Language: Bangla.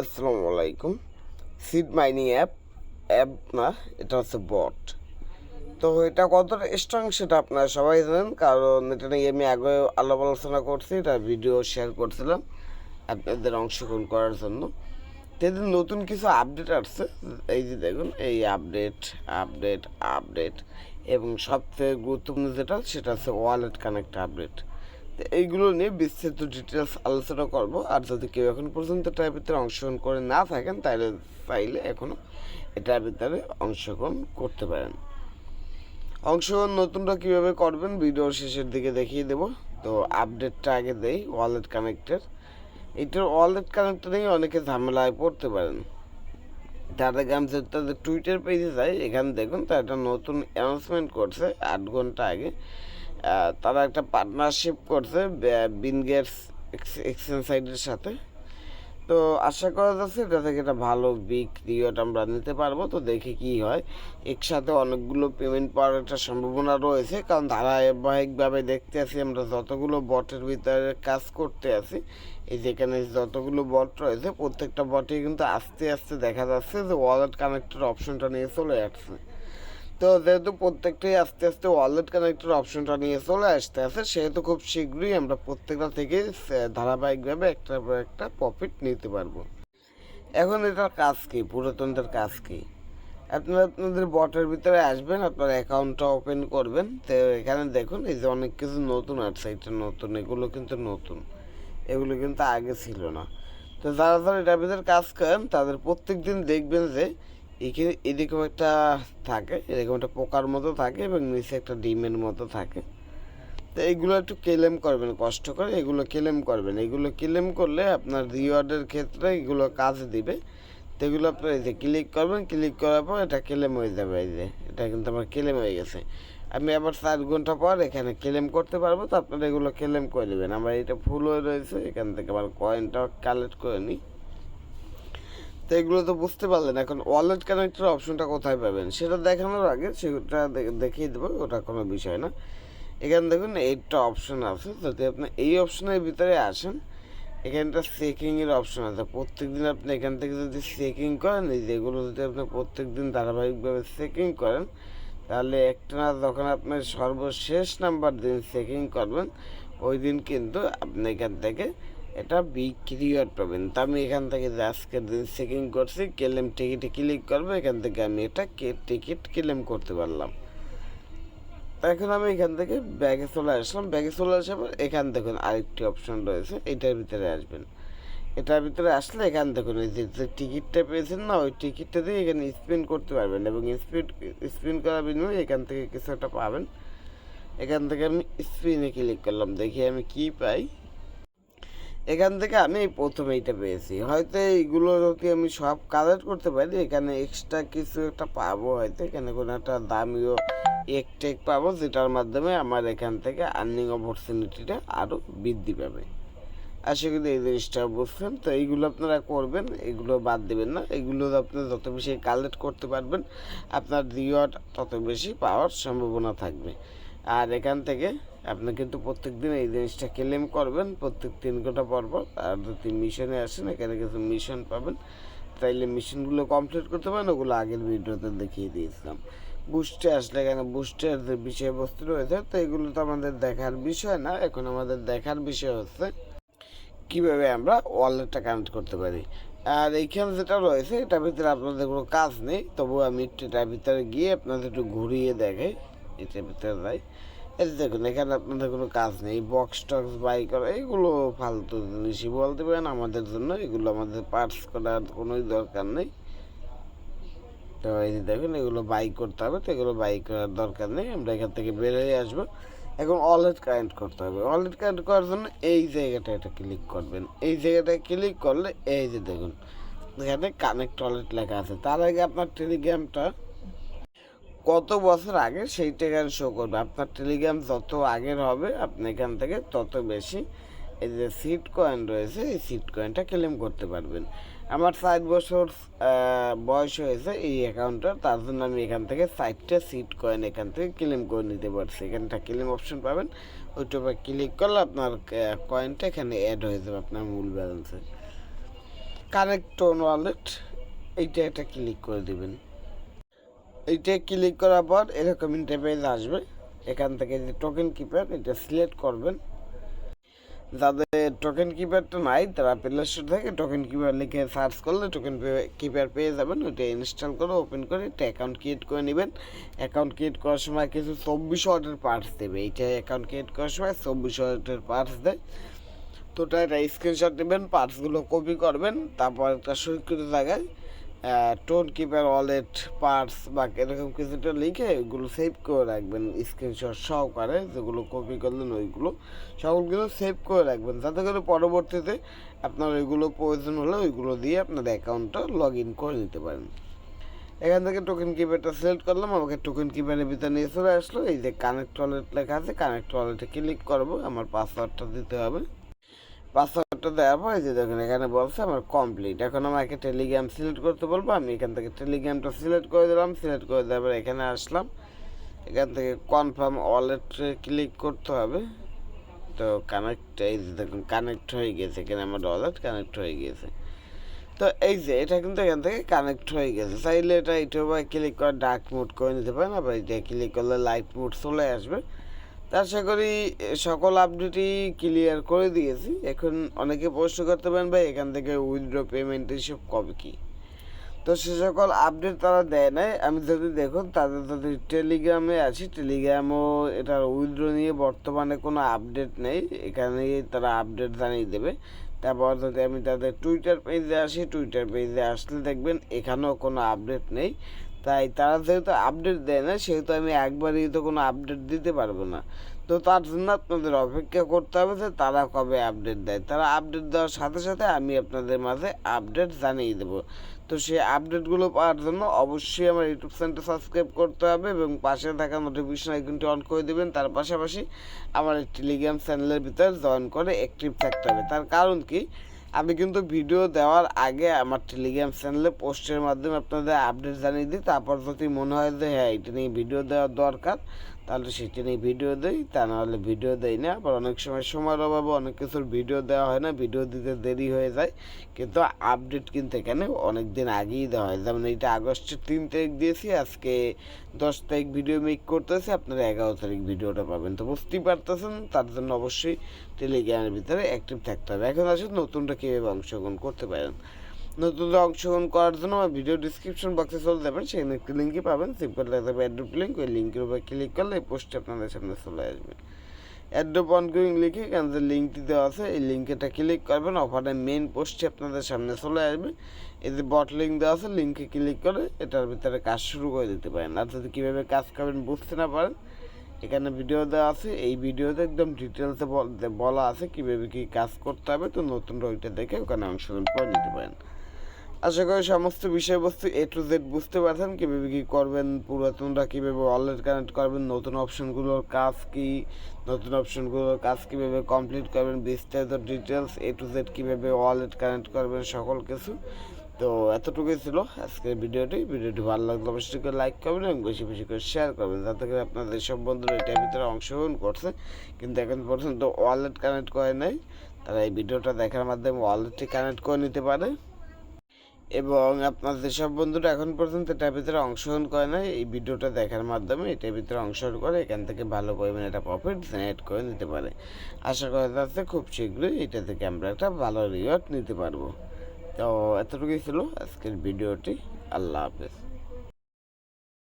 আসসালামু আলাইকুম। সিড মাইনিং অ্যাপ না, এটা হচ্ছে বট। তো এটা কতটা স্ট্রং সেটা আপনারা সবাই জানেন, কারণ এটা নিয়ে আমি আগে আলাপ আলোচনা করছি, এটা ভিডিও শেয়ার করছিলাম আপনাদের অংশগ্রহণ করার জন্য। তো এদের নতুন কিছু আপডেট আসছে, এই যে দেখুন, এই আপডেট আপডেট আপডেট এবং সবথেকে গুরুত্বপূর্ণ যেটা সেটা হচ্ছে ওয়ালেট কানেক্ট আপডেট। তো এইগুলো নিয়ে বিস্তারিত ডিটেলস আলোচনা করব। আর যদি কেউ এখন পর্যন্ত এটার ভিতরে অংশগ্রহণ করে না থাকেন তাহলে চাইলে এখনও এটার ভিতরে অংশগ্রহণ করতে পারেন। অংশগ্রহণ নতুনটা কীভাবে করবেন ভিডিওর শেষের দিকে দেখিয়ে দেবো। তো আপডেটটা আগে দেই ওয়ালেট কানেক্টের। এইটার ওয়ালেট কানেক্টর নিয়ে অনেকে ঝামেলায় পড়তে পারেন। তার আগে আমি যদি তাদের টুইটার পেজে যাই, এখানে দেখুন তারা একটা নতুন অ্যানাউন্সমেন্ট করছে 8 ঘন্টা আগে। তারা একটা পার্টনারশিপ করছে বিনগেটস এক্সচেঞ্জ সাইটের সাথে। তো আশা করা যাচ্ছে এটা থেকে একটা ভালো বিগ রিওয়ার্ড আমরা নিতে পারবো। তো দেখে কি হয়, একসাথে অনেকগুলো পেমেন্ট পাওয়ার একটা সম্ভাবনা রয়েছে, কারণ ধারাবাহিকভাবে দেখতে আছি আমরা যতগুলো বটের ভিতরে কাজ করতে আছি, এই যেখানে যতগুলো বট রয়েছে প্রত্যেকটা বটে কিন্তু আস্তে আস্তে দেখা যাচ্ছে যে ওয়ালেট কানেক্টের অপশনটা নিয়ে চলে আসছে। তো যেহেতু প্রত্যেকটাই আস্তে আস্তে ওয়ালেট কানেক্টের অপশনটা নিয়ে চলে আসতে আছে, সেহেতু খুব শীঘ্রই আমরা প্রত্যেকটা থেকে ধারাবাহিকভাবে একটার পর একটা প্রফিট নিতে পারবো। এখন এটার কাজ কী, পুরাতনটার কাজ কী? আপনারা আপনাদের বটের ভিতরে আসবেন, আপনার অ্যাকাউন্টটা ওপেন করবেন। তো এখানে দেখুন এই যে অনেক কিছু নতুন আছে, এটা নতুন, এগুলো কিন্তু নতুন, এগুলো কিন্তু আগে ছিল না। তো যারা যারা এটার ভিতরে কাজ করেন তাদের প্রত্যেক দিন দেখবেন যে এখানে এরকম একটা থাকে, এরকম একটা পোকার মতো থাকে এবং নিচে একটা ডিমের মতো থাকে। তো এইগুলো একটু ক্লেম করবেন, কষ্ট করে এগুলো ক্লেম করবেন। এগুলো ক্লেম করলে আপনার রিওয়ার্ডের ক্ষেত্রে এগুলো কাজ দিবে। তো এগুলো আপনার এই যে ক্লিক করবেন, ক্লিক করার পর এটা ক্লেম হয়ে যাবে। এই যে এটা কিন্তু আমার ক্লেম হয়ে গেছে। আমি আবার 4 ঘন্টা পর এখানে ক্লেম করতে পারবো। তো আপনারা এগুলো ক্লেম করে নেবেন। আমার এটা ফুল হয়ে রয়েছে, এখান থেকে আবার কয়েনটা কালেক্ট করে নিই। তো এগুলো তো বুঝতে পারলেন। এখন ওয়ালেট কানেক্টের অপশনটা কোথায় পাবেন সেটা দেখানোর আগে সেটা দেখিয়ে দেবো, ওটা কোনো বিষয় না। এখানে দেখুন এইটা অপশন আছে, যদি আপনি এই অপশনের ভিতরে আসেন, এখানটা চেকিংয়ের অপশন আছে। প্রত্যেক দিন আপনি এখান থেকে যদি চেকিং করেন, এই যেগুলো যদি আপনি প্রত্যেক দিন ধারাবাহিকভাবে চেকিং করেন, তাহলে একটা না যখন আপনি সর্বশেষ নাম্বার দিন চেকিং করবেন, ওই দিন কিন্তু আপনি এখান থেকে এটা বিক্রি পাবেন। তো আমি এখান থেকে যে আজকের দিন চেকিং করছি, ক্লেম টিকিটে ক্লিক করবো, এখান থেকে আমি এটা টিকিট ক্লেম করতে পারলাম। এখন আমি এখান থেকে ব্যাগে চলে আসলাম। ব্যাগে চলে আসার পর এখান দেখুন আরেকটি অপশন রয়েছে, এটার ভিতরে আসবেন। এটার ভিতরে আসলে এখান দেখুন এই যে টিকিটটা পেয়েছেন না, ওই টিকিটটা দিয়ে এখানে স্পিন করতে পারবেন এবং স্পিন করার বিনিময়ে এখান থেকে কিছু একটা পাবেন। এখান থেকে আমি স্পিনে ক্লিক করলাম, দেখি আমি কি পাই। এখান থেকে আমি প্রথমে এইটা পেয়েছি। হয়তো এইগুলো যদি আমি সব কালেক্ট করতে পারি, এখানে এক্সট্রা কিছু একটা পাবো, হয়তো এখানে কোনো একটা দামিও টেক পাবো, যেটার মাধ্যমে আমার এখান থেকে আর্নিং অপরচুনিটিটা আরও বৃদ্ধি পাবে। আশা করি এই জিনিসটা বুঝছেন। তো এইগুলো আপনারা করবেন, এগুলো বাদ দেবেন না। এগুলো আপনার যত বেশি কালেক্ট করতে পারবেন, আপনার রিওয়ার্ড তত বেশি পাওয়ার সম্ভাবনা থাকবে। আর এখান থেকে আপনি কিন্তু প্রত্যেক দিন এই জিনিসটা ক্লেম করবেন, প্রত্যেক 3 ঘন্টা পর পর। আর যদি মিশনে আসেন, এখানে কিছু মিশন পাবেন, তাইলে মিশনগুলো কমপ্লিট করতে পারেন। ওগুলো আগের ভিডিওতে দেখিয়ে দিয়েছিলাম। বুস্টে আসলে এখানে বুস্টের যে বিষয়বস্তু রয়েছে, তো এগুলো তো আমাদের দেখার বিষয় না। এখন আমাদের দেখার বিষয় হচ্ছে কীভাবে আমরা ওয়ালেটটা কানেক্ট করতে পারি। আর এইখানে যেটা রয়েছে এটার ভিতরে আপনাদের কোনো কাজ নেই, তবু আমি একটু এটার ভিতরে গিয়ে আপনাদের একটু ঘুরিয়ে দেখাই। এটার ভিতরে যাই, এই দেখুন এখানে আপনাদের কোনো কাজ নেই। বক্স টক্স বাই করা এগুলো ফালতু জিনিসই বলতে পারেন আমাদের জন্য, এগুলো আমাদের পার্টস করার কোনোই দরকার নেই। তো এই যে দেখুন এগুলো বাই করতে হবে, তো এগুলো বাই করার দরকার নেই। আমরা এখান থেকে বের হয়ে আসবো। এখন ওয়ালেট কানেক্ট করতে হবে। ওয়ালেট কানেক্ট করার জন্য এই জায়গাটা এটা ক্লিক করবেন। এই জায়গাটায় ক্লিক করলে এই যে দেখুন এখানে কানেক্ট ওয়ালেট লেখা আছে। তার আগে আপনার টেলিগ্রামটা কত বছর আগে সেইটা এখানে শো করবে। আপনার টেলিগ্রাম যত আগের হবে আপনি এখান থেকে তত বেশি এই যে সিট কয়েন রয়েছে, এই সিট কয়েনটা ক্লেম করতে পারবেন। আমার 4 বছর বয়স হয়েছে এই অ্যাকাউন্টটা, তার জন্য আমি এখান থেকে 4টা সিট কয়েন এখান থেকে ক্লেম করে নিতে পারছি। এখানটা ক্লেম অপশন পাবেন, ওইটার ক্লিক করলে আপনার কয়েনটা এখানে অ্যাড হয়ে যাবে আপনার মূল ব্যালেন্সে। কানেক্ট টোন ওয়ালেট, এইটা একটা ক্লিক করে দিবেন। এইটা ক্লিক করার পর এরকম ইন্টারফেস আসবে। এখান থেকে যে টোকেন কিপার এটা সিলেক্ট করবেন। যাদের টোকেন কিপারটা নাই তারা প্লে স্টোর থেকে টোকেন কিপার লিখে সার্চ করলে টোকেন কিপার পেয়ে যাবেন। ওইটা ইনস্টল করে ওপেন করে একটা অ্যাকাউন্ট ক্রিয়েট করে নেবেন। অ্যাকাউন্ট ক্রিয়েট করার সময় কিছু 24 ওয়াটের পার্টস দেবে। এইটা অ্যাকাউন্ট ক্রিয়েট করার সময় 24 ওয়াটের পার্টস দেয়। তো ওটা একটা স্ক্রিনশট নেবেন, পার্টসগুলো কপি করবেন, তারপর একটা সুরক্ষিত জায়গায় টোন কিপার ওয়ালেট পার্টস বা এরকম কিছুটা লিখে ওইগুলো সেভ করে রাখবেন স্ক্রিনশট সহকারে। যেগুলো কপি করলেন ওইগুলো সকলগুলো সেভ করে রাখবেন, যাতে করে পরবর্তীতে আপনার ওইগুলো প্রয়োজন হলে ওইগুলো দিয়ে আপনার অ্যাকাউন্টটা লগ ইন করে নিতে পারেন। এখান থেকে টোকেন কিপারটা সিলেক্ট করলাম, আমাকে টোকেন কিপারের ভিতরে নিয়ে চলে আসলো। এই যে কানেক্ট ওয়ালেট লেখা আছে, কানেক্ট ওয়ালেটে ক্লিক করবো। আমার পাসওয়ার্ডটা দিতে হবে। পাসওয়ার্ডটা দেওয়ার পর এই যে দেখুন এখানে বলছে আমার কমপ্লিট। এখন আমাকে টেলিগ্রাম সিলেক্ট করতে বলবো, আমি এখান থেকে টেলিগ্রামটা সিলেক্ট করে দিলাম। সিলেক্ট করে দেওয়ার পর এখানে আসলাম, এখান থেকে কনফার্ম ওয়ালেটে ক্লিক করতে হবে। তো কানেক্ট, এই যে দেখুন কানেক্ট হয়ে গেছে, এখানে আমার ওয়ালেট কানেক্ট হয়ে গেছে। তো এই যে এটা কিন্তু এখান থেকে কানেক্ট হয়ে গেছে। চাইলে এটা ইউটিউবে ক্লিক করে ডার্ক মোড করে নিতে পারেন, আবার এটা ক্লিক করলে লাইট মোড চলে আসবে। তা আশা করি সকল আপডেটই ক্লিয়ার করে দিয়েছি। এখন অনেকে প্রশ্ন করতে পারেন ভাই এখান থেকে উইথড্র পেমেন্ট এসব কবে কী, তো সে সকল আপডেট তারা দেয় নাই। আমি যদি দেখুন তাদের যদি টেলিগ্রামে আছি, টেলিগ্রামও এটার উইথড্র নিয়ে বর্তমানে কোনো আপডেট নেই, এখানে তারা আপডেট জানিয়ে দেবে। তারপর যদি আমি তাদের টুইটার পেজে আসি, টুইটার পেজে আসলে দেখবেন এখানেও কোনো আপডেট নেই। তাই তারা যেহেতু আপডেট দেয় না, সেহেতু আমি একবারই তো কোনো আপডেট দিতে পারবো না। তো তার জন্য আপনাদের অপেক্ষা করতে হবে যে তারা কবে আপডেট দেয়। তারা আপডেট দেওয়ার সাথে সাথে আমি আপনাদের মাঝে আপডেট জানিয়ে দেবো। তো সেই আপডেটগুলো পাওয়ার জন্য অবশ্যই আমার ইউটিউব চ্যানেলটা সাবস্ক্রাইব করতে হবে এবং পাশে থাকা নোটিফিকেশন আইকনটি অন করে দেবেন। তার পাশাপাশি আমার এই টেলিগ্রাম চ্যানেলের ভিতরে জয়েন করে অ্যাক্টিভ থাকতে হবে। তার কারণ কি, আমি কিন্তু ভিডিও দেওয়ার আগে আমার টেলিগ্রাম চ্যানেলে পোস্টের মাধ্যমে আপনাদের আপডেট জানিয়ে দিই। তারপর যদি মনে হয় যে হ্যাঁ এটা নিয়ে ভিডিও দেওয়ার দরকার, তাহলে সেটা নিয়ে ভিডিও দেই, তা নাহলে ভিডিও দেই না। আবার অনেক সময় সময়ের অভাবে অনেক কিছুর ভিডিও দেওয়া হয় না, ভিডিও দিতে দেরি হয়ে যায়। কিন্তু আপডেট কিন্তু এখানে অনেক দিন আগেই দেওয়া হয়। যেমন এইটা আগস্টের 3 তারিখ দিয়েছি, আজকে 10 তারিখ ভিডিও মেক করতেছি, আপনারা 11 তারিখ ভিডিওটা পাবেন। তো বুঝতেই পারতেছেন, তার জন্য অবশ্যই টেলিগ্রামের ভিতরে অ্যাক্টিভ থাকতে হবে। এখন আসুন নতুনটা কীভাবে অংশগ্রহণ করতে পারেন। নতুনটা অংশগ্রহণ করার জন্য আমার ভিডিও ডিসক্রিপশন বক্সে চলে যাবেন, সেখানে একটি লিঙ্কই পাবেন। সিম্পল লাগবে অ্যাড্রপ লিঙ্ক, ওই লিঙ্কের উপর ক্লিক করলে এই পোস্টটি আপনাদের সামনে চলে আসবে। অ্যাড্রপ অনগোয়িং লিখে এখানে যে লিঙ্কটি দেওয়া আছে এই লিঙ্কেটা ক্লিক করবেন, অফারের মেইন পোস্টটি আপনাদের সামনে চলে আসবে। এই যে বট লিঙ্ক দেওয়া আছে, লিঙ্কে ক্লিক করে এটার ভিতরে কাজ শুরু করে দিতে পারেন। আর যদি কীভাবে কাজ করবেন বুঝতে না পারেন, এখানে ভিডিও দেওয়া আছে, এই ভিডিওতে একদম ডিটেলসে বলা আছে কীভাবে কী কাজ করতে হবে। তো নতুন ওইটা দেখে ওখানে অংশগ্রহণ করে নিতে পারেন। আশা করি সমস্ত বিষয়বস্তু A to Z বুঝতে পারছেন, কীভাবে কী করবেন, পুরাতনটা কীভাবে ওয়ালেট কানেক্ট করবেন, নতুন অপশনগুলোর কাজ কী, নতুন অপশনগুলোর কাজ কীভাবে কমপ্লিট করবেন, বিস্তারিত ডিটেলস A to Z কীভাবে ওয়ালেট কানেক্ট করবেন, সকল কিছু। তো এতটুকুই ছিল আজকের ভিডিওটি। ভালো লাগলে অবশ্যই করে লাইক করবেন এবং বেশি বেশি করে শেয়ার করবেন, যাতে করে আপনাদের সব বন্ধুরা এটার ভিতরে অংশগ্রহণ করছে কিন্তু এখন পর্যন্ত ওয়ালেট কানেক্ট করে নাই, তারা এই ভিডিওটা দেখার মাধ্যমে ওয়ালেটটি কানেক্ট করে নিতে পারে। এবং আপনার যেসব বন্ধুরা এখন পর্যন্ত এটার ভিতরে অংশগ্রহণ করে না, এই ভিডিওটা দেখার মাধ্যমে এটার ভিতরে অংশগ্রহণ করে এখান থেকে ভালো পরিমাণে একটা প্রফিট জেনারেট করে নিতে পারে। আশা করা যাচ্ছে খুব শীঘ্রই এটা থেকে আমরা একটা ভালো রিওয়ার্ড নিতে পারবো। তো এতটুকুই ছিল আজকের ভিডিওটি। আল্লাহ হাফেজ।